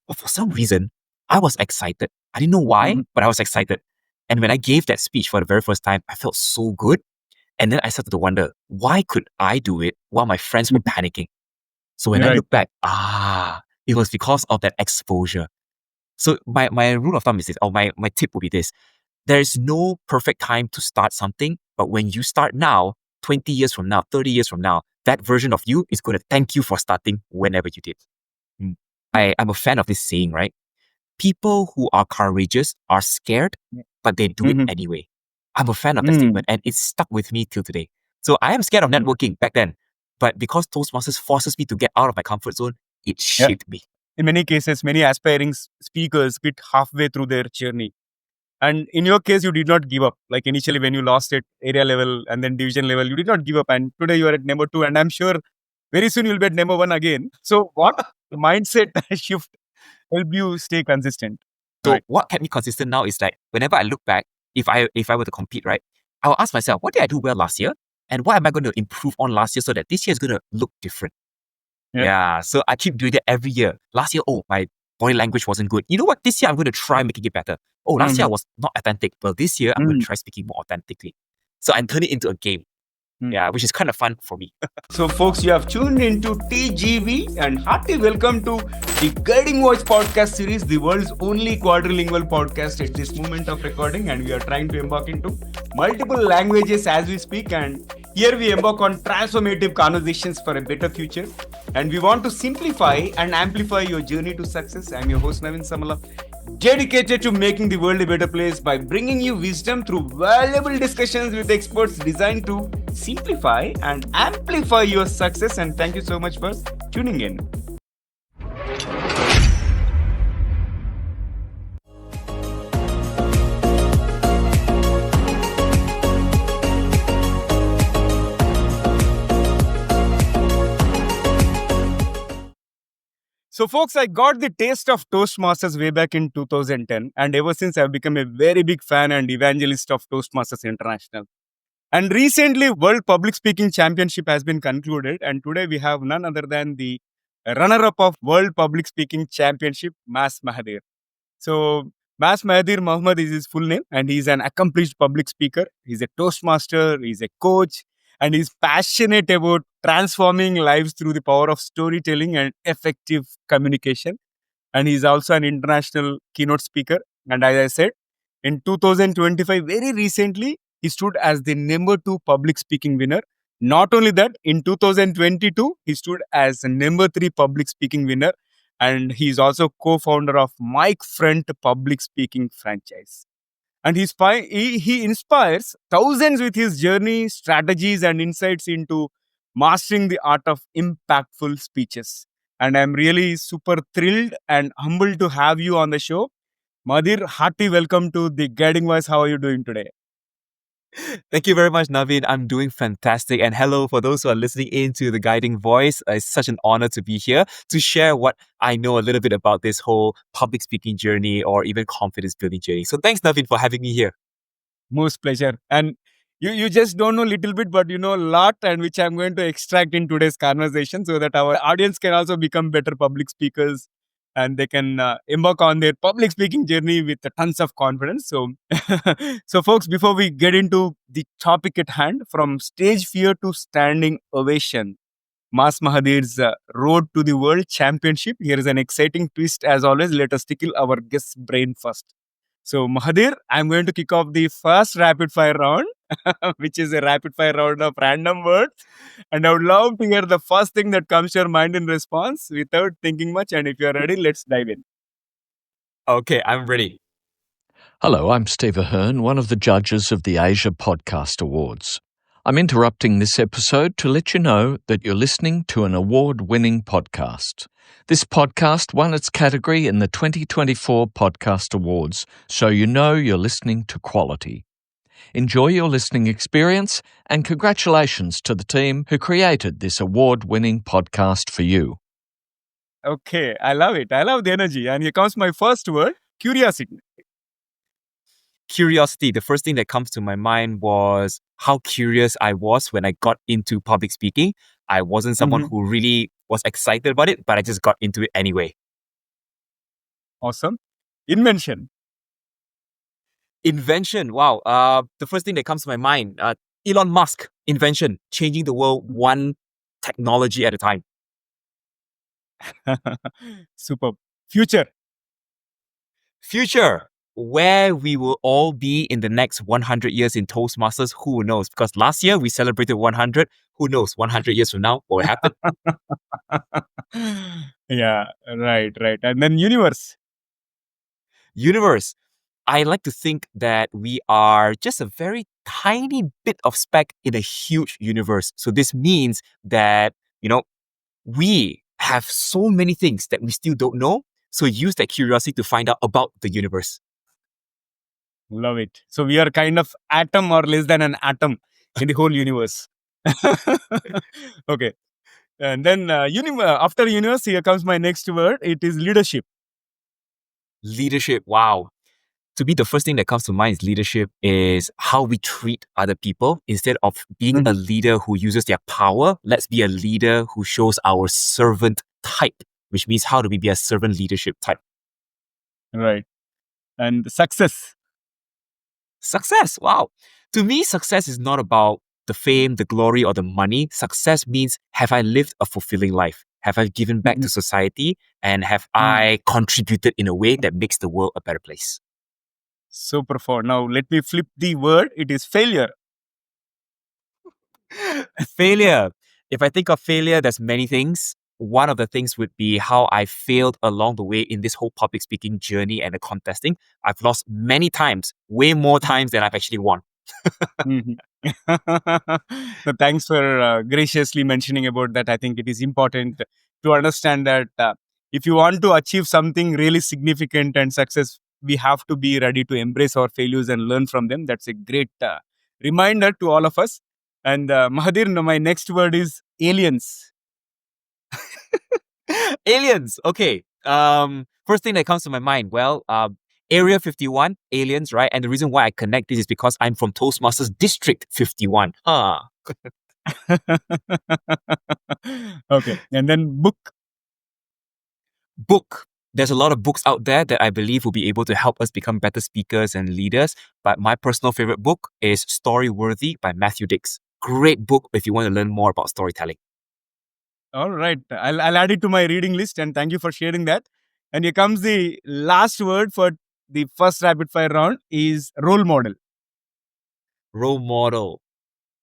But for some reason, I was excited. I didn't know why, but I was excited. And when I gave that speech for the very first time, I felt so good. And then I started to wonder, why could I do it while my friends were panicking? So when I look back, it was because of that exposure. So my rule of thumb is this, or my tip would be this. There is no perfect time to start something, but when you start now, 20 years from now, 30 years from now, that version of you is going to thank you for starting whenever you did. I'm a fan of this saying, right? People who are courageous are scared, but they do it anyway. I'm a fan of that statement, and it's stuck with me till today. So I am scared of networking back then, but because Toastmasters forces me to get out of my comfort zone, it shaped me. In many cases, many aspiring speakers quit halfway through their journey. And in your case, you did not give up. Like initially when you lost at area level and then division level, you did not give up. And today you are at number 2. And I'm sure very soon you'll be at number 1 again. So what mindset shift helped you stay consistent? So what kept me consistent now is like, whenever I look back, if I were to compete, right, I will ask myself, what did I do well last year? And what am I going to improve on last year so that this year is going to look different? So I keep doing that every year. Last year, my body language wasn't good. You know what? This year, I'm going to try making it better. Last year I was not authentic. Well, this year, I'm going to try speaking more authentically. So I turn it into a game. Which is kind of fun for me. So folks, you have tuned into TGV and hearty welcome to the Guiding Voice podcast series, the world's only quadrilingual podcast at this moment of recording. And we are trying to embark into multiple languages as we speak. And here we embark on transformative conversations for a better future. And we want to simplify and amplify your journey to success. I'm your host, Naveen Samala, dedicated to making the world a better place by bringing you wisdom through valuable discussions with experts designed to simplify and amplify your success. And thank you so much for tuning in. So folks, I got the taste of Toastmasters way back in 2010. And ever since, I've become a very big fan and evangelist of Toastmasters International. And recently, World Public Speaking Championship has been concluded. And today we have none other than the runner-up of World Public Speaking Championship, Mas Mahathir. So Mas Mahathir Mohammed is his full name. And he's an accomplished public speaker. He's a Toastmaster. He's a coach. And he's passionate about transforming lives through the power of storytelling and effective communication. And he's also an international keynote speaker. And as I said, in 2025, very recently, he stood as the number 2 public speaking winner. Not only that, in 2022, he stood as the number 3 public speaking winner. And he's also co-founder of Mic Front Public Speaking franchise. And he inspires thousands with his journey, strategies, and insights into mastering the art of impactful speeches. And I'm really super thrilled and humbled to have you on the show. Mahathir, hearty welcome to the Guiding Voice. How are you doing today? Thank you very much, Naveen. I'm doing fantastic. And hello for those who are listening in to the Guiding Voice. It's such an honor to be here to share what I know a little bit about this whole public speaking journey or even confidence building journey. So thanks, Naveen, for having me here. Most pleasure. And you just don't know a little bit, but you know a lot, and which I'm going to extract in today's conversation so that our audience can also become better public speakers and they can embark on their public speaking journey with tons of confidence. So folks, before we get into the topic at hand, from stage fear to standing ovation, Mas Mahathir's road to the world championship. Here is an exciting twist. As always, let us tickle our guest's brain first. So Mahathir, I'm going to kick off the first rapid fire round, which is a rapid fire round of random words. And I would love to hear the first thing that comes to your mind in response without thinking much. And if you're ready, let's dive in. Okay, I'm ready. Hello, I'm Steve Ahern, one of the judges of the Asia Podcast Awards. I'm interrupting this episode to let you know that you're listening to an award-winning podcast. This podcast won its category in the 2024 Podcast Awards, so you know you're listening to quality. Enjoy your listening experience, and congratulations to the team who created this award-winning podcast for you. Okay, I love it. I love the energy. And here comes my first word, curiosity. Curiosity. The first thing that comes to my mind was how curious I was when I got into public speaking. I wasn't someone who really was excited about it, but I just got into it anyway. Awesome. Invention. Invention. Wow. The first thing that comes to my mind, Elon Musk. Invention, changing the world one technology at a time. Superb. Future. Future, where we will all be in the next 100 years in Toastmasters, who knows? Because last year we celebrated 100. Who knows? 100 years from now, what will happen? Yeah, right. And then universe. Universe. I like to think that we are just a very tiny bit of speck in a huge universe. So this means that, we have so many things that we still don't know. So use that curiosity to find out about the universe. Love it. So we are kind of atom or less than an atom in the whole universe. Okay. And then after universe, here comes my next word. It is leadership. Leadership. Wow. To me, the first thing that comes to mind is leadership is how we treat other people. Instead of being a leader who uses their power, let's be a leader who shows our servant type, which means how do we be a servant leadership type? Right. And success. Success. Wow. To me, success is not about the fame, the glory, or the money. Success means, have I lived a fulfilling life? Have I given back to society? And have I contributed in a way that makes the world a better place? So profound. Now, let me flip the word. It is failure. Failure. If I think of failure, there's many things. One of the things would be how I failed along the way in this whole public speaking journey and the contesting. I've lost many times, way more times than I've actually won. So thanks for graciously mentioning about that. I think it is important to understand that if you want to achieve something really significant and success, we have to be ready to embrace our failures and learn from them. That's a great reminder to all of us. And Mahathir, my next word is aliens. Aliens. Okay. First thing that comes to my mind, Area 51, aliens, right? And the reason why I connect this is because I'm from Toastmasters District 51. Okay. And then book. Book. There's a lot of books out there that I believe will be able to help us become better speakers and leaders. But my personal favorite book is Storyworthy by Matthew Dix. Great book if you want to learn more about storytelling. All right. I'll add it to my reading list, and thank you for sharing that. And here comes the last word for the first rapid fire round is role model. Role model.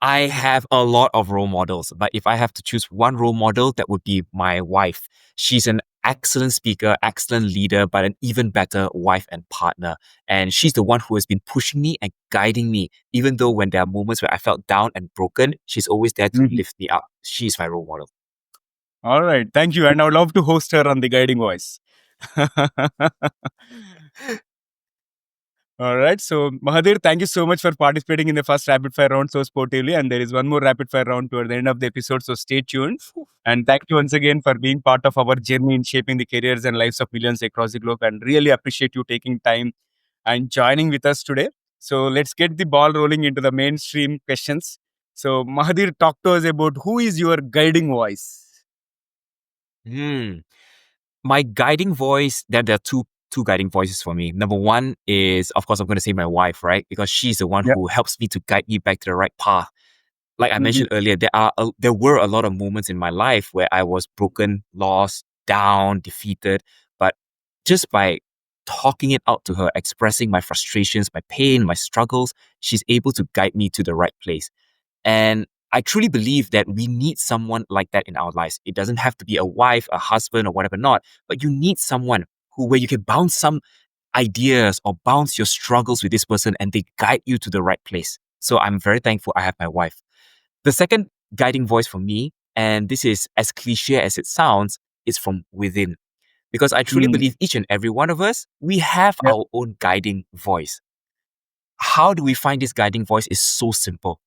I have a lot of role models, but if I have to choose one role model, that would be my wife. She's an excellent speaker, excellent leader, but an even better wife and partner. And she's the one who has been pushing me and guiding me. Even though when there are moments where I felt down and broken, she's always there to lift me up. She's my role model. All right. Thank you. And I would love to host her on the guiding voice. All right. So, Mahathir, thank you so much for participating in the first rapid fire round so sportively. And there is one more rapid fire round toward the end of the episode. So, stay tuned. And thank you once again for being part of our journey in shaping the careers and lives of millions across the globe. And really appreciate you taking time and joining with us today. So, let's get the ball rolling into the mainstream questions. So, Mahathir, talk to us about who is your guiding voice. My guiding voice, there are two guiding voices for me. Number one is, of course, I'm going to say my wife, right? Because she's the one who helps me to guide me back to the right path. Like I mentioned earlier, there were a lot of moments in my life where I was broken, lost, down, defeated. But just by talking it out to her, expressing my frustrations, my pain, my struggles, she's able to guide me to the right place. And I truly believe that we need someone like that in our lives. It doesn't have to be a wife, a husband, or whatever not, but you need someone where you can bounce some ideas or bounce your struggles with this person and they guide you to the right place. So I'm very thankful I have my wife. The second guiding voice for me, and this is as cliche as it sounds, is from within. Because I truly believe each and every one of us, we have our own guiding voice. How do we find this guiding voice is so simple.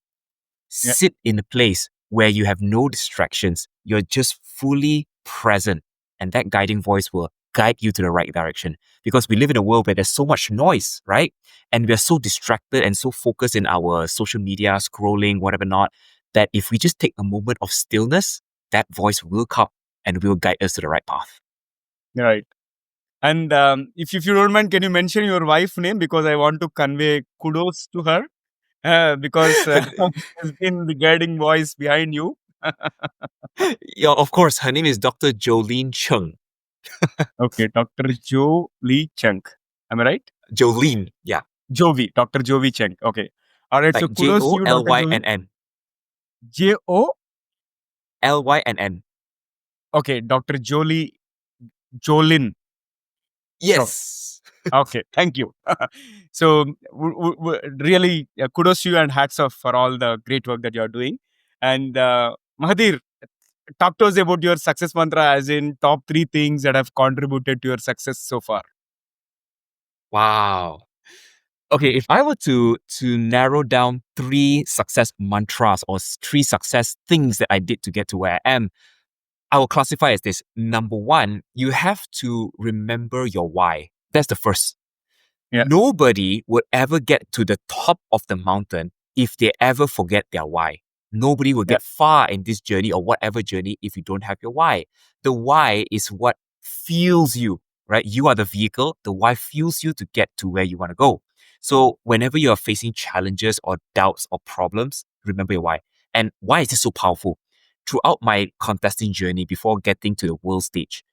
Sit in a place where you have no distractions. You're just fully present. And that guiding voice will guide you to the right direction. Because we live in a world where there's so much noise, right? And we're so distracted and so focused in our social media, scrolling, whatever not, that if we just take a moment of stillness, that voice will come and will guide us to the right path. Right. And if you don't mind, can you mention your wife's name? Because I want to convey kudos to her. Because there's been the guiding voice behind you. Yeah, of course, her name is Dr. Jolene Chung. Okay, Dr. Jo Lee Cheng. Am I right? Jolene, yeah. Jovi, Dr. Jovi Cheng. Okay. All right. So Like kudos to you, Dr. Jovi. Jolynn. J-O. Lynn. Okay, Dr. Jolie Jolin. Yes. Okay, thank you. So really kudos to you and hats off for all the great work that you're doing. And Mahathir, talk to us about your success mantra, as in top 3 things that have contributed to your success so far. Wow. Okay, if I were to narrow down 3 success mantras or 3 success things that I did to get to where I am, I will classify as this. Number 1, you have to remember your why. That's the first. Yeah. Nobody would ever get to the top of the mountain if they ever forget their why. Nobody will get far in this journey or whatever journey if you don't have your why. The why is what fuels you, right? You are the vehicle. The why fuels you to get to where you want to go. So whenever you are facing challenges or doubts or problems, remember your why. And why is this so powerful? Throughout my contesting journey before getting to the world stage,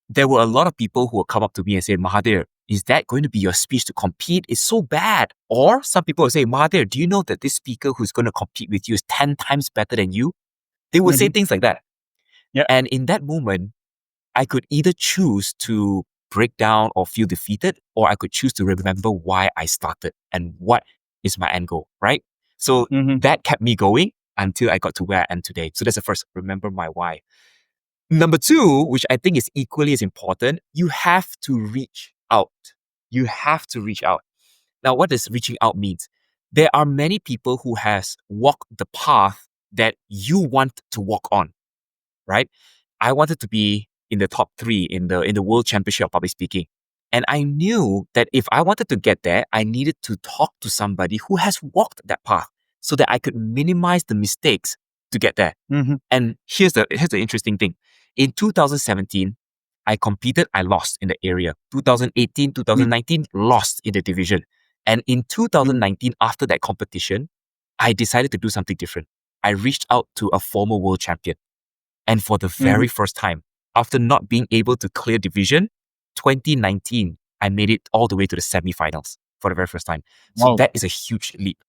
there were a lot of people who would come up to me and say, Mahathir, is that going to be your speech to compete? It's so bad. Or some people would say, Mahathir, do you know that this speaker who's going to compete with you is 10 times better than you? They would say things like that. Yeah. And in that moment, I could either choose to break down or feel defeated, or I could choose to remember why I started and what is my end goal, right? So that kept me going until I got to where I am today. So that's the first, remember my why. Number 2, which I think is equally as important, you have to reach out. You have to reach out. Now, what does reaching out means? There are many people who has walked the path that you want to walk on, right? I wanted to be in the top 3 in the World Championship of Public Speaking. And I knew that if I wanted to get there, I needed to talk to somebody who has walked that path so that I could minimize the mistakes to get there. And here's the interesting thing. In 2017, I competed, I lost in the area. 2018, 2019, lost in the division. And in 2019, after that competition, I decided to do something different. I reached out to a former world champion. And for the very first time, after not being able to clear division, 2019, I made it all the way to the semifinals for the very first time. So that is a huge leap.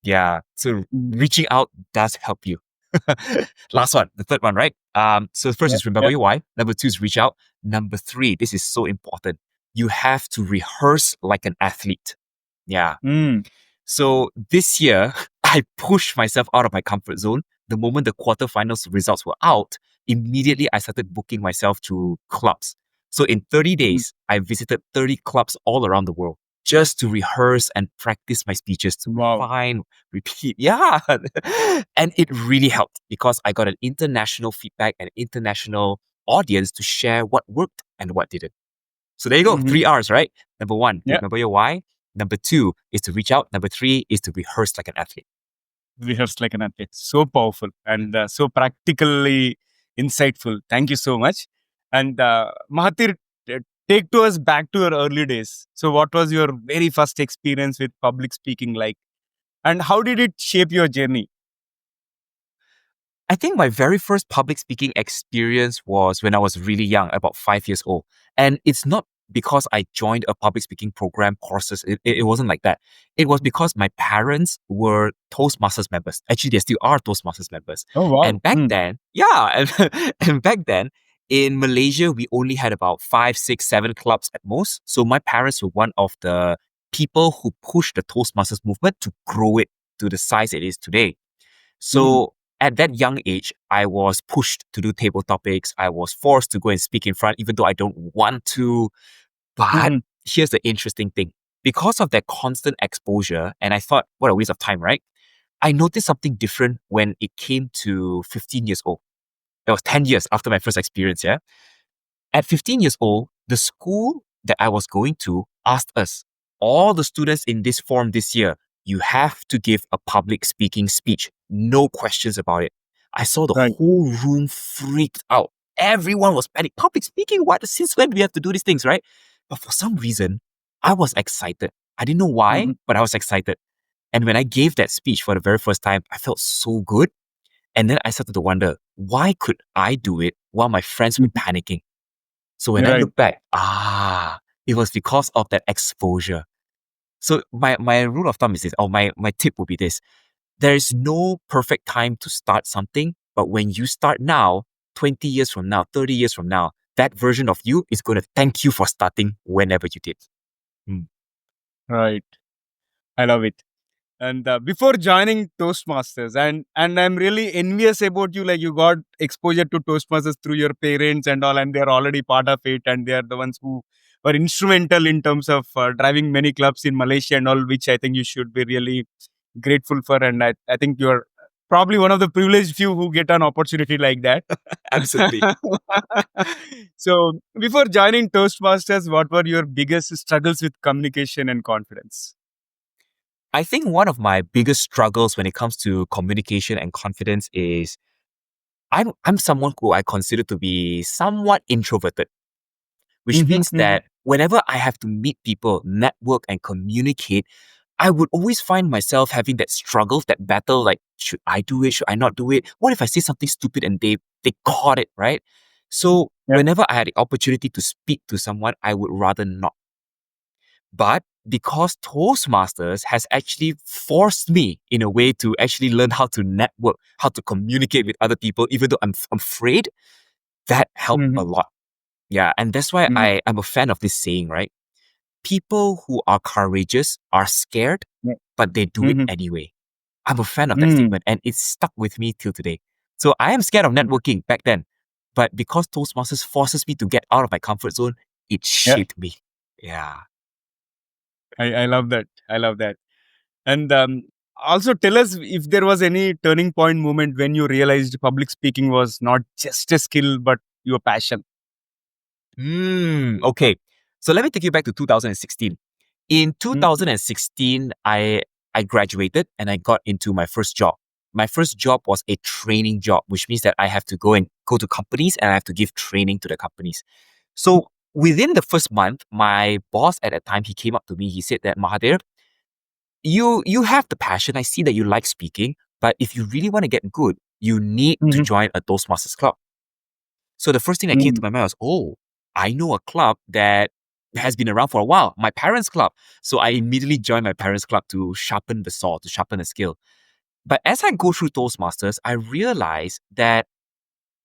Yeah. So reaching out does help you. Last one, the third one, right? So first is remember your why. Number 2 is reach out. Number 3, this is so important. You have to rehearse like an athlete. Yeah. So this year, I pushed myself out of my comfort zone. The moment the quarterfinals results were out, immediately I started booking myself to clubs. So in 30 days, I visited 30 clubs all around the world just to rehearse and practice my speeches to refine, repeat. Yeah. And it really helped because I got an international feedback and international audience to share what worked and what didn't. So there you go. 3 R's, right? Number 1, remember your why. Number 2 is to reach out. Number 3 is to rehearse like an athlete. Rehearse like an athlete. So powerful and so practically insightful. Thank you so much. And Mahathir, take to us back to your early days. So what was your very first experience with public speaking like? And how did it shape your journey? I think my very first public speaking experience was when I was really young, about 5 years old. And it's not because I joined a public speaking program courses. It wasn't like that. It was because my parents were Toastmasters members. Actually, they still are Toastmasters members. Oh, wow. And back then, and back then, in Malaysia, we only had about 5, 6, 7 clubs at most. So my parents were one of the people who pushed the Toastmasters movement to grow it to the size it is today. So at that young age, I was pushed to do table topics. I was forced to go and speak in front, even though I don't want to. But here's the interesting thing. Because of that constant exposure, and I thought, what a waste of time, right? I noticed something different when it came to 15 years old. That was 10 years after my first experience, yeah? At 15 years old, the school that I was going to asked us, all the students in this form this year, you have to give a public speaking speech. No questions about it. I saw the whole room freaked out. Everyone was panicked. Public speaking? What? Since when do we have to do these things, right? But for some reason, I was excited. I didn't know why, but I was excited. And when I gave that speech for the very first time, I felt so good. And then I started to wonder, why could I do it while my friends were panicking? So when I Right. look back, it was because of that exposure. So my rule of thumb is this, or my tip would be this. There is no perfect time to start something, but when you start now, 20 years from now, 30 years from now, that version of you is going to thank you for starting whenever you did. Right. I love it. And before joining Toastmasters, and I'm really envious about you. Like you got exposure to Toastmasters through your parents and all, and they're already part of it, and they are the ones who were instrumental in terms of driving many clubs in Malaysia and all, which I think you should be really grateful for. And I think you're probably one of the privileged few who get an opportunity like that. Absolutely. So before joining Toastmasters, what were your biggest struggles with communication and confidence? I think one of my biggest struggles when it comes to communication and confidence is I'm someone who I consider to be somewhat introverted, which means that whenever I have to meet people, network and communicate, I would always find myself having that struggle, that battle, like, should I do it? Should I not do it? What if I say something stupid and they caught it, right? So Yeah. whenever I had the opportunity to speak to someone, I would rather not. But because Toastmasters has actually forced me in a way to actually learn how to network, how to communicate with other people, even though I'm afraid, that helped a lot. Yeah. And that's why I'm a fan of this saying, right? People who are courageous are scared, but they do it anyway. I'm a fan of that statement and it's stuck with me till today. So I am scared of networking back then, but because Toastmasters forces me to get out of my comfort zone, it shaped me. Yeah. I love that. I love that. And also tell us if there was any turning point moment when you realized public speaking was not just a skill, but your passion. Okay. So let me take you back to 2016. In 2016, I graduated and I got into my first job. My first job was a training job, which means that I have to go to companies and I have to give training to the companies. So within the first month, my boss at that time, he came up to me. He said that, Mahathir, you have the passion. I see that you like speaking, but if you really want to get good, you need to join a Toastmasters club. So the first thing that came to my mind was, oh, I know a club that has been around for a while, my parents' club. So I immediately joined my parents' club to sharpen the saw, to sharpen the skill. But as I go through Toastmasters, I realized that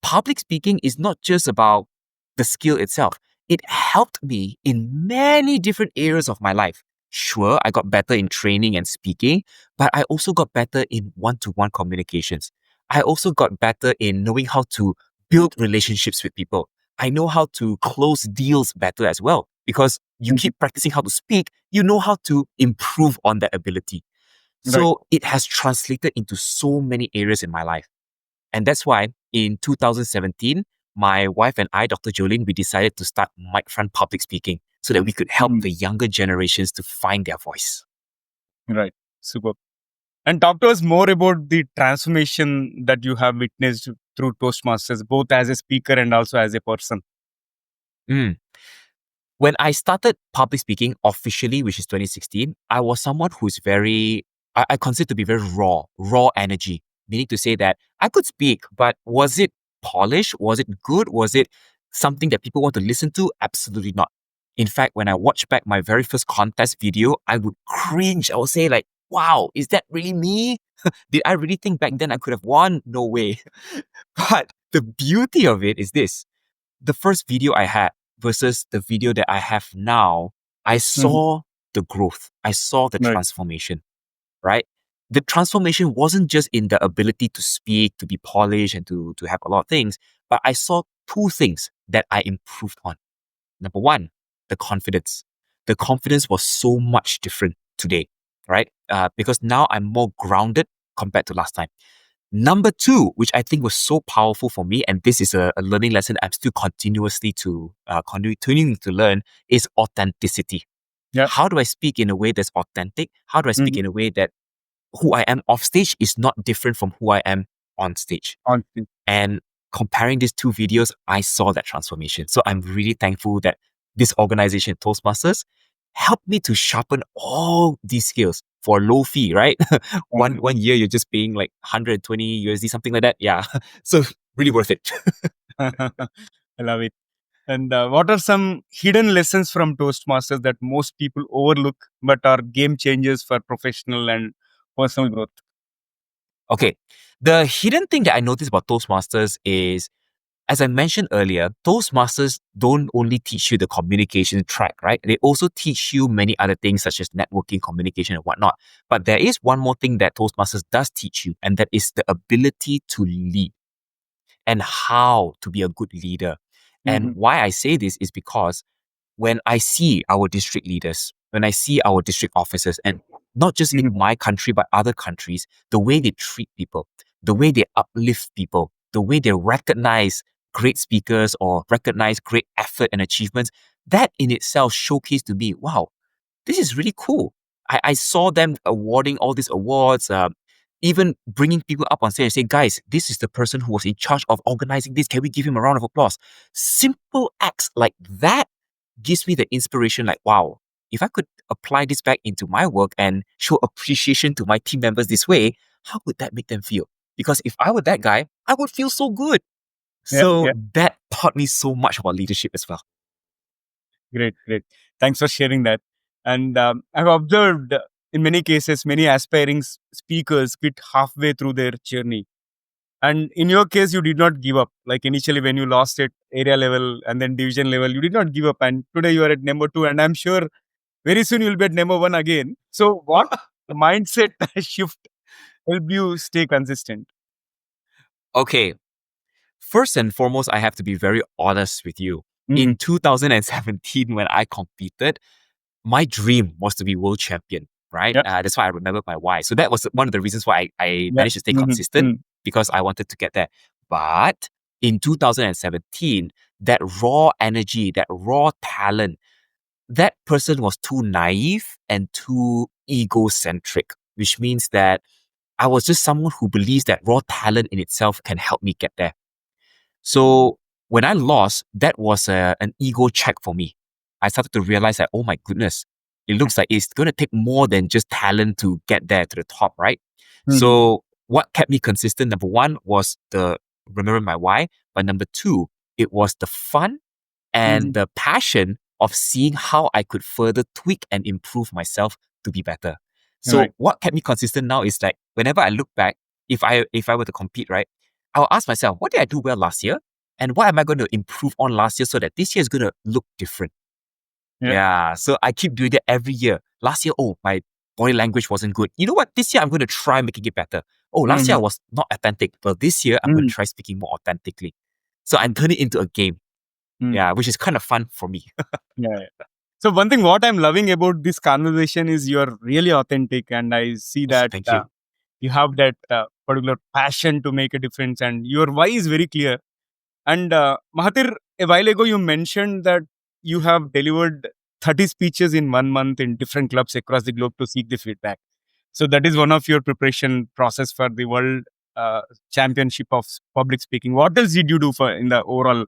public speaking is not just about the skill itself. It helped me in many different areas of my life. Sure, I got better in training and speaking, but I also got better in one-to-one communications. I also got better in knowing how to build relationships with people. I know how to close deals better as well because you keep practicing how to speak, you know how to improve on that ability. So it has translated into so many areas in my life. And that's why in 2017, my wife and I, Dr. Jolene, we decided to start Mic Front Public Speaking so that we could help the younger generations to find their voice. Right. Super. And talk to us more about the transformation that you have witnessed through Toastmasters, both as a speaker and also as a person. When I started public speaking officially, which is 2016, I was someone who's I consider to be very raw energy, meaning to say that I could speak, but was it polished? Was it good? Was it something that people want to listen to? Absolutely not. In fact, when I watch back my very first contest video, I would cringe. I would say like, wow, is that really me? Did I really think back then I could have won? No way. But the beauty of it is this. The first video I had versus the video that I have now, I saw the growth. I saw the transformation, right? The transformation wasn't just in the ability to speak, to be polished, and to have a lot of things, but I saw two things that I improved on. Number one, the confidence. The confidence was so much different today, right? Because now I'm more grounded compared to last time. Number two, which I think was so powerful for me, and this is a learning lesson I'm still continuously continuing to learn, is authenticity. Yeah. How do I speak in a way that's authentic? How do I speak in a way that who I am off stage is not different from who I am on stage? And comparing these two videos, I saw that transformation. So I'm really thankful that this organization, Toastmasters, helped me to sharpen all these skills for a low fee, right? One year you're just paying like 120 USD, something like that. Yeah. So really worth it. I love it. And what are some hidden lessons from Toastmasters that most people overlook but are game changers for professional and personal growth? Okay. The hidden thing that I noticed about Toastmasters is, as I mentioned earlier, Toastmasters don't only teach you the communication track, right? They also teach you many other things such as networking, communication, and whatnot. But there is one more thing that Toastmasters does teach you, and that is the ability to lead and how to be a good leader. And why I say this is because when I see our district leaders, when I see our district officers, and not just in my country, but other countries, the way they treat people, the way they uplift people, the way they recognize great speakers or recognize great effort and achievements, that in itself showcased to me, wow, this is really cool. I saw them awarding all these awards, even bringing people up on stage and say, guys, this is the person who was in charge of organizing this. Can we give him a round of applause? Simple acts like that gives me the inspiration like, wow, if I could apply this back into my work and show appreciation to my team members this way, how would that make them feel? Because if I were that guy, I would feel so good. So that taught me so much about leadership as well. Great. Thanks for sharing that. And I've observed in many cases, many aspiring speakers quit halfway through their journey. And in your case, you did not give up. Like initially, when you lost at area level and then division level, you did not give up. And today you are at number 2. And I'm sure very soon you'll be at number 1 again. So, what mindset shift help you stay consistent? Okay. First and foremost, I have to be very honest with you. In 2017, when I competed, my dream was to be world champion, right? That's why I remember my why. So that was one of the reasons why I managed to stay consistent, because I wanted to get there. But in 2017, that raw energy, that raw talent, that person was too naive and too egocentric, which means that I was just someone who believes that raw talent in itself can help me get there. So when I lost, that was an ego check for me. I started to realize that, oh my goodness, it looks like it's going to take more than just talent to get there to the top, right? So what kept me consistent, number one, was the remember my why. But number two, it was the fun and the passion of seeing how I could further tweak and improve myself to be better. So what kept me consistent now is like, whenever I look back, if I were to compete, right, I'll ask myself, what did I do well last year? And what am I going to improve on last year so that this year is going to look different? So I keep doing that every year. Last year, oh, my body language wasn't good. You know what? This year, I'm going to try making it better. Oh, last year I was not authentic. But this year, I'm going to try speaking more authentically. So I'm turning it into a game. Which is kind of fun for me. So one thing what I'm loving about this conversation is you're really authentic, and I see that Thank you. You have that particular passion to make a difference, and your why is very clear. And Mahathir, a while ago you mentioned that you have delivered 30 speeches in 1 month in different clubs across the globe to seek the feedback. So that is one of your preparation process for the world championship of public speaking. What else did you do for in the overall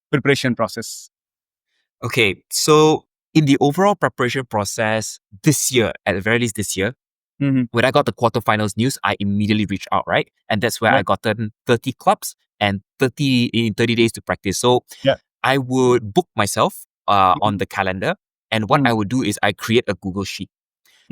preparation process? Okay, so in the overall preparation process this year, at the very least this year, when I got the quarterfinals news, I immediately reached out, right? And that's where I got 30 clubs and 30 days to practice. So I would book myself on the calendar. And what I would do is I create a Google Sheet.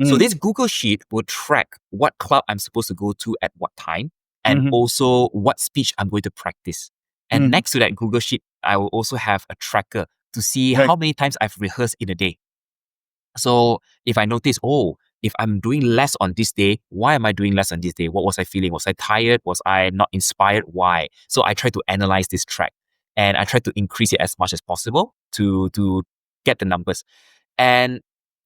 So this Google Sheet will track what club I'm supposed to go to at what time, and also what speech I'm going to practice. And next to that Google Sheet, I will also have a tracker to see how many times I've rehearsed in a day. So if I notice, oh, if I'm doing less on this day, why am I doing less on this day? What was I feeling? Was I tired? Was I not inspired? Why? So I try to analyze this track, and I try to increase it as much as possible to get the numbers. And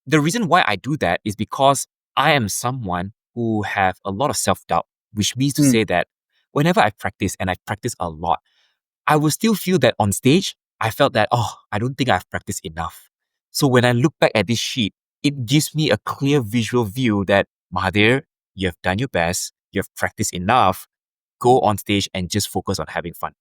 the reason why I do that is because I am someone who have a lot of self-doubt, which means to say that whenever I practice, and I practice a lot, I will still feel that on stage, I felt that, oh, I don't think I've practiced enough. So when I look back at this sheet, it gives me a clear visual view that, Mahathir, you have done your best, you have practiced enough, go on stage and just focus on having fun.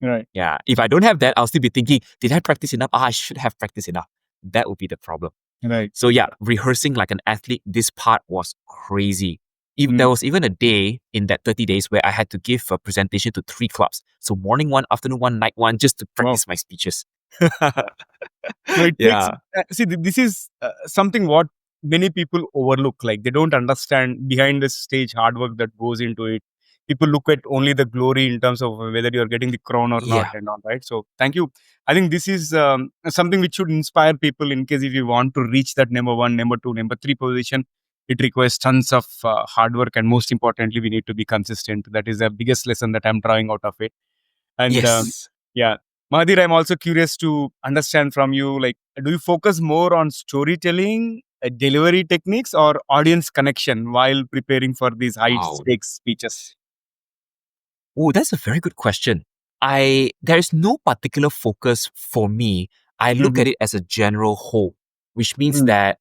Right. Yeah. If I don't have that, I'll still be thinking, did I practice enough? I should have practiced enough. That would be the problem. Right. So yeah, rehearsing like an athlete, this part was crazy. There was even a day in that 30 days where I had to give a presentation to 3 clubs. So morning one, afternoon one, night one, just to practice my speeches. No, it takes. Yeah. See, this is something what many people overlook. Like they don't understand behind the stage hard work that goes into it. People look at only the glory in terms of whether you're getting the crown or not, Yeah. and all, right? So, thank you. I think this is something which should inspire people in case if you want to reach that number one, number two, number three position. It requires tons of hard work, and most importantly, we need to be consistent. That is the biggest lesson that I'm drawing out of it. And Yes. yeah, Mahathir, I'm also curious to understand from you, like, do you focus more on storytelling, delivery techniques, or audience connection while preparing for these high Wow. stakes speeches? Oh, that's a very good question. There is no particular focus for me. I look at it as a general whole, which means Mm. that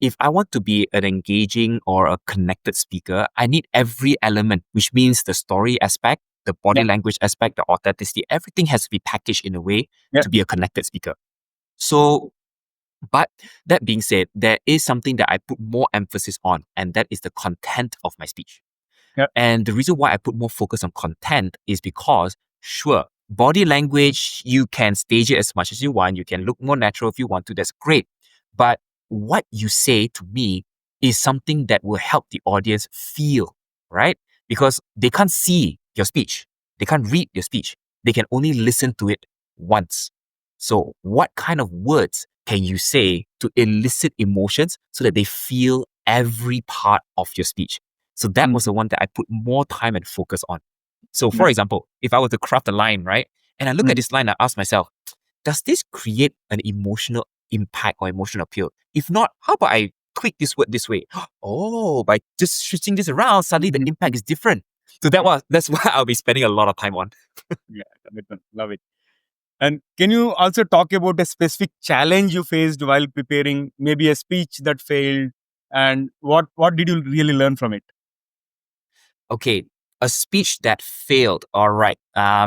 if I want to be an engaging or a connected speaker, I need every element, which means the story aspect, the body Yeah. language aspect, the authenticity, everything has to be packaged in a way Yeah. to be a connected speaker. So, but that being said, there is something that I put more emphasis on, and that is the content of my speech. Yeah. And the reason why I put more focus on content is because, sure, body language, you can stage it as much as you want. You can look more natural if you want to. That's great. But what you say to me is something that will help the audience feel, right? Because they can't see your speech. They can't read your speech. They can only listen to it once. So what kind of words can you say to elicit emotions so that they feel every part of your speech? So that was the one that I put more time and focus on. So for example, if I were to craft a line, right? And I look at this line, I ask myself, does this create an emotional impact or emotional appeal? If not, how about I tweak this word this way? Oh, by just switching this around, suddenly the impact is different. So that's what I'll be spending a lot of time on. Yeah, commitment. Love it. And can you also talk about a specific challenge you faced while preparing, maybe a speech that failed, and what did you really learn from it? Okay, a speech that failed. All right.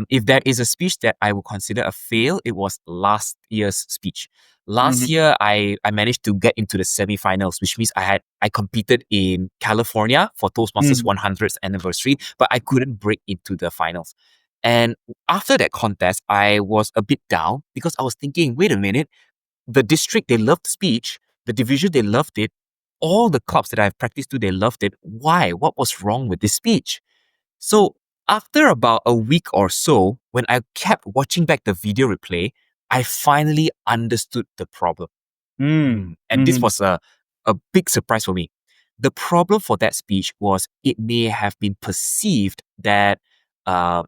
If there is a speech that I would consider a fail, it was last year's speech. Last year, I managed to get into the semifinals, which means I competed in California for Toastmasters 100th anniversary, but I couldn't break into the finals. And after that contest, I was a bit down because I was thinking, wait a minute, the district, they loved the speech, the division, they loved it, all the clubs that I've practiced to, they loved it. Why? What was wrong with this speech? So after about a week or so, when I kept watching back the video replay, I finally understood the problem. And this was a big surprise for me. The problem for that speech was it may have been perceived that uh,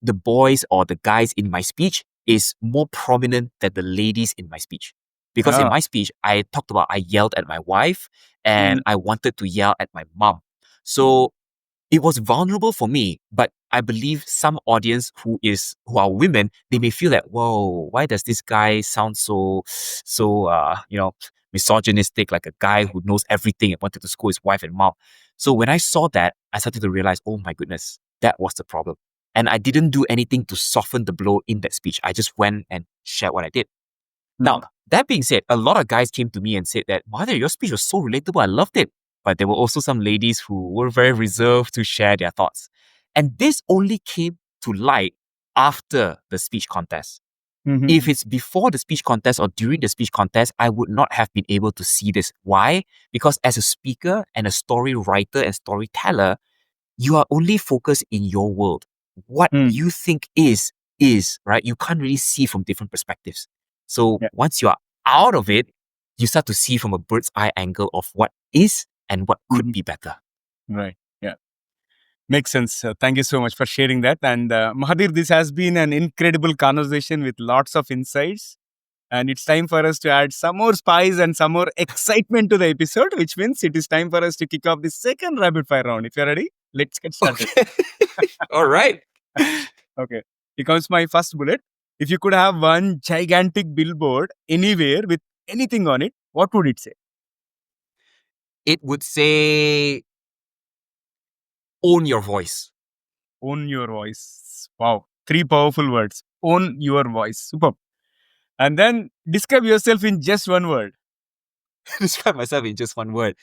the boys or the guys in my speech is more prominent than the ladies in my speech. Because in my speech, I talked about I yelled at my wife and I wanted to yell at my mom. So it was vulnerable for me, but I believe some audience who are women, they may feel that, whoa, why does this guy sound so misogynistic, like a guy who knows everything and wanted to scold his wife and mom. So when I saw that, I started to realize, oh my goodness, that was the problem. And I didn't do anything to soften the blow in that speech. I just went and shared what I did. Now, that being said, a lot of guys came to me and said that, Mother, your speech was so relatable. I loved it. But there were also some ladies who were very reserved to share their thoughts. And this only came to light after the speech contest. If it's before the speech contest or during the speech contest, I would not have been able to see this. Why? Because as a speaker and a story writer and storyteller, you are only focused in your world. What you think is, right? You can't really see from different perspectives. So once you are out of it, you start to see from a bird's eye angle of what is and what could be better. Right. Yeah. Makes sense. Thank you so much for sharing that. And Mahathir, this has been an incredible conversation with lots of insights. And it's time for us to add some more spice and some more excitement to the episode, which means it is time for us to kick off the second rapid fire round. If you're ready, let's get started. All right. Okay. Here comes my first bullet. If you could have one gigantic billboard anywhere with anything on it, what would it say? It would say, own your voice. Own your voice. Wow. 3 powerful words. own your voice. Super. And then describe yourself in just one word. Describe myself in just one word.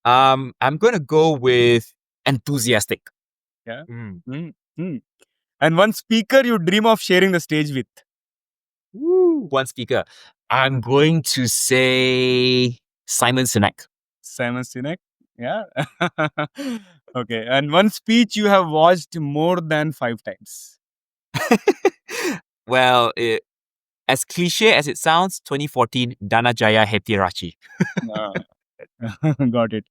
I'm gonna go with enthusiastic. Yeah. Mm. Mm. And one speaker you dream of sharing the stage with. Woo. One speaker. I'm going to say Simon Sinek. Simon Sinek. Yeah. Okay. And one speech you have watched more than 5 times. Well, as cliche as it sounds, 2014 Danajaya Hetirachi. Ah, got it.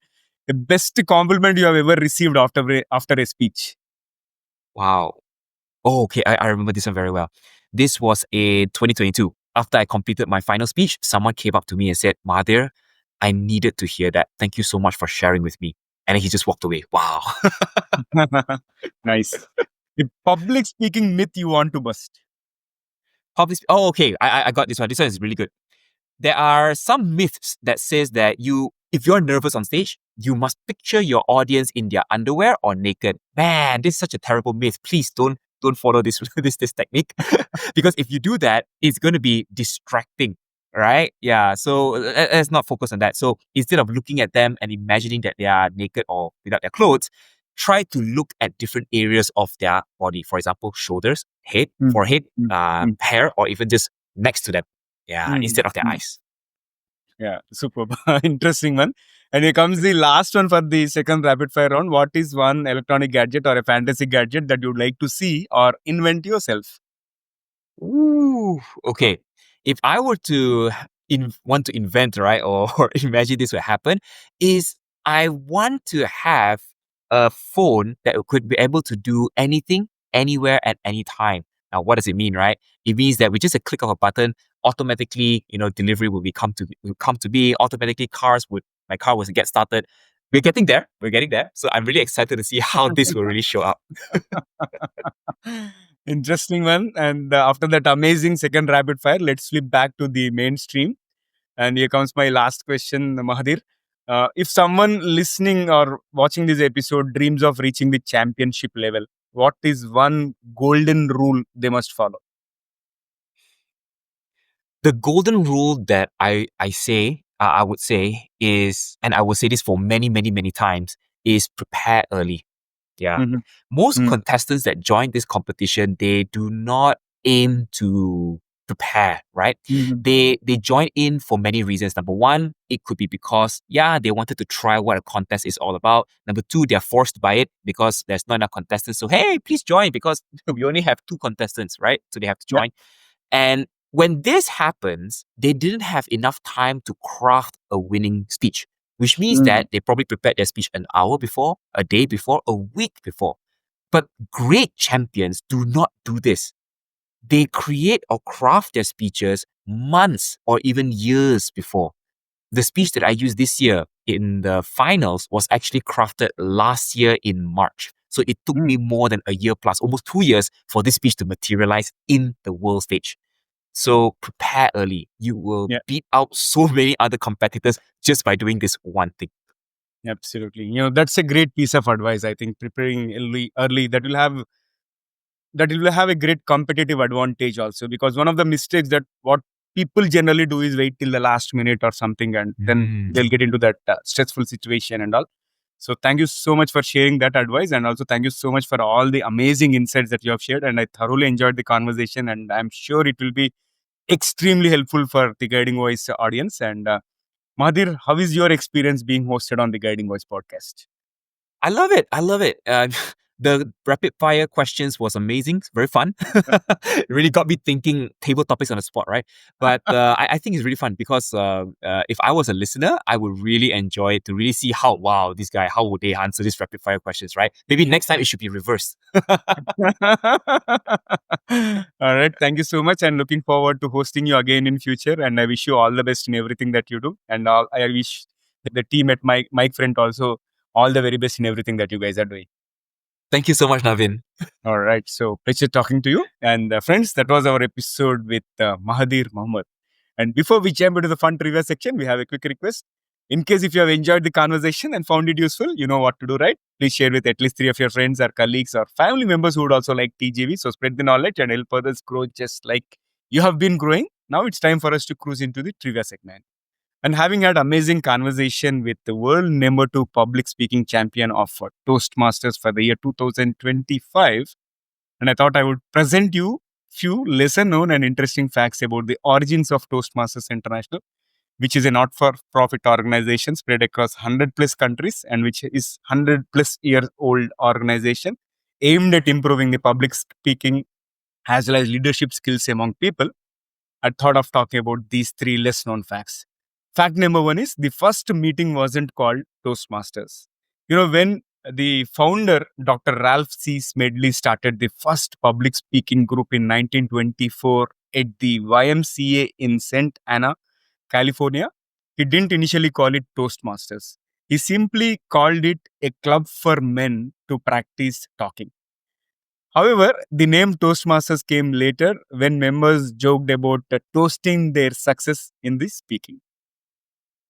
The best compliment you have ever received after a speech. Wow. Oh, okay. I remember this one very well. This was in 2022. After I completed my final speech, someone came up to me and said, Mahathir, I needed to hear that. Thank you so much for sharing with me. And then he just walked away. Wow. Nice. The public speaking myth you want to bust. Oh, okay. I got this one. This one is really good. There are some myths that says that if you're nervous on stage, you must picture your audience in their underwear or naked. Man, this is such a terrible myth. Please don't follow this this technique because if you do that, it's going to be distracting, right? Yeah. So let's not focus on that. So instead of looking at them and imagining that they are naked or without their clothes, try to look at different areas of their body. For example, shoulders, head, Mm, forehead, mm, mm, hair, or even just next to them. Yeah, mm, instead of their mm. eyes. Yeah, superb. Interesting one. And here comes the last one for the second rapid fire round. What is one electronic gadget or a fantasy gadget that you'd like to see or invent yourself? Ooh, okay. If I were to want to invent, right, or imagine this would happen, is I want to have a phone that could be able to do anything, anywhere, at any time. Now, what does it mean, right? It means that with just a click of a button, automatically, delivery will come to be. Automatically, my car would get started. We're getting there. We're getting there. So I'm really excited to see how this will really show up. Interesting one. And after that amazing second rapid fire, let's flip back to the mainstream. And here comes my last question, Mahathir. If someone listening or watching this episode dreams of reaching the championship level, what is one golden rule they must follow? The golden rule that I would say is, and I will say this for many, many, many times, is prepare early. Yeah. Mhm. Most Mm, contestants that join this competition, they do not aim to prepare, right? mhm. They join in for many reasons. Number one, it could be because, yeah, they wanted to try what a contest is all about. Number two, they're forced by it because there's not enough contestants. So, hey, please join because we only have two contestants, right? So they have to Yeah. join. And when this happens, they didn't have enough time to craft a winning speech, which means Mm, that they probably prepared their speech an hour before, a day before, a week before. But great champions do not do this. They create or craft their speeches months or even years before. The speech that I used this year in the finals was actually crafted last year in March. So it took mm. me more than a year plus, almost 2 years, for this speech to materialize in the world stage. So prepare early. You will Yeah, beat out so many other competitors just by doing this one thing. absolutely. That's a great piece of advice. I think preparing early that will have a great competitive advantage also, because one of the mistakes that what people generally do is wait till the last minute or something, and then they'll get into that stressful situation and all. So thank you so much for sharing that advice, and also thank you so much for all the amazing insights that you have shared, and I thoroughly enjoyed the conversation, and I'm sure it will be extremely helpful for the Guiding Voice audience. And Mahathir, how is your experience being hosted on the Guiding Voice podcast? I love it. I love it. The rapid fire questions was amazing. Very fun. It really got me thinking table topics on the spot, right? But I think it's really fun because if I was a listener, I would really enjoy it to really see wow, this guy, how would they answer these rapid fire questions, right? Maybe next time it should be reversed. All right. Thank you so much, and looking forward to hosting you again in future. And I wish you all the best in everything that you do. And I wish the team at Mike Friend also all the very best in everything that you guys are doing. Thank you so much, Naveen. All right. So pleasure talking to you. And friends, that was our episode with Mahathir Mohammed. And before we jump into the fun trivia section, we have a quick request. In case if you have enjoyed the conversation and found it useful, you know what to do, right? Please share with at least 3 of your friends or colleagues or family members who would also like TGV. So spread the knowledge and help others grow just like you have been growing. Now it's time for us to cruise into the trivia segment. And having had amazing conversation with the world number 2 public speaking champion of Toastmasters for the year 2025, and I thought I would present you few lesser known and interesting facts about the origins of Toastmasters International, which is a not-for-profit organization spread across 100 plus countries and which is 100 plus years old organization aimed at improving the public speaking as well as leadership skills among people. I thought of talking about these 3 less known facts. Fact number 1 is the first meeting wasn't called Toastmasters. When the founder, Dr. Ralph C. Smedley, started the first public speaking group in 1924 at the YMCA in St. Anna, California, he didn't initially call it Toastmasters. He simply called it a club for men to practice talking. However, the name Toastmasters came later when members joked about toasting their success in the speaking.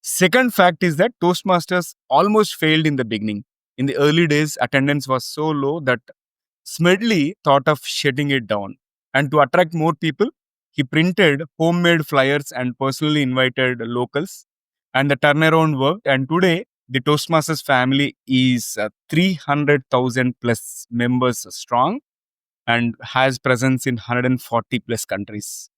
Second fact is that Toastmasters almost failed in the beginning. In the early days, attendance was so low that Smedley thought of shutting it down. And to attract more people, he printed homemade flyers and personally invited locals. And the turnaround worked. And today, the Toastmasters family is 300,000 plus members strong and has presence in 140 plus countries.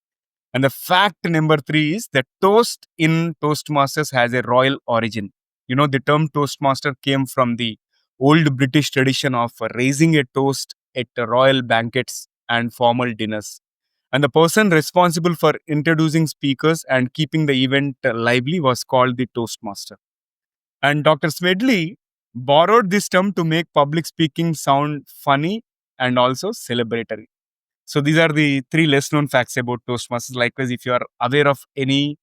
And the fact number 3 is that toast in Toastmasters has a royal origin. The term Toastmaster came from the old British tradition of raising a toast at royal banquets and formal dinners. And the person responsible for introducing speakers and keeping the event lively was called the Toastmaster. And Dr. Smedley borrowed this term to make public speaking sound funny and also celebratory. So these are the 3 less known facts about Toastmasters. Likewise, if you are aware of any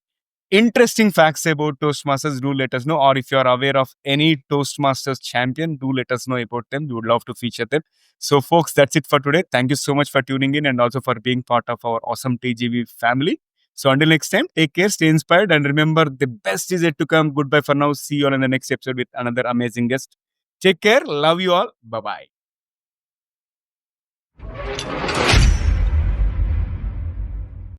interesting facts about Toastmasters, do let us know. Or if you are aware of any Toastmasters champion, do let us know about them. We would love to feature them. So folks, that's it for today. Thank you so much for tuning in and also for being part of our awesome TGV family. So until next time, take care, stay inspired, and remember the best is yet to come. Goodbye for now. See you all in the next episode with another amazing guest. Take care. Love you all. Bye-bye.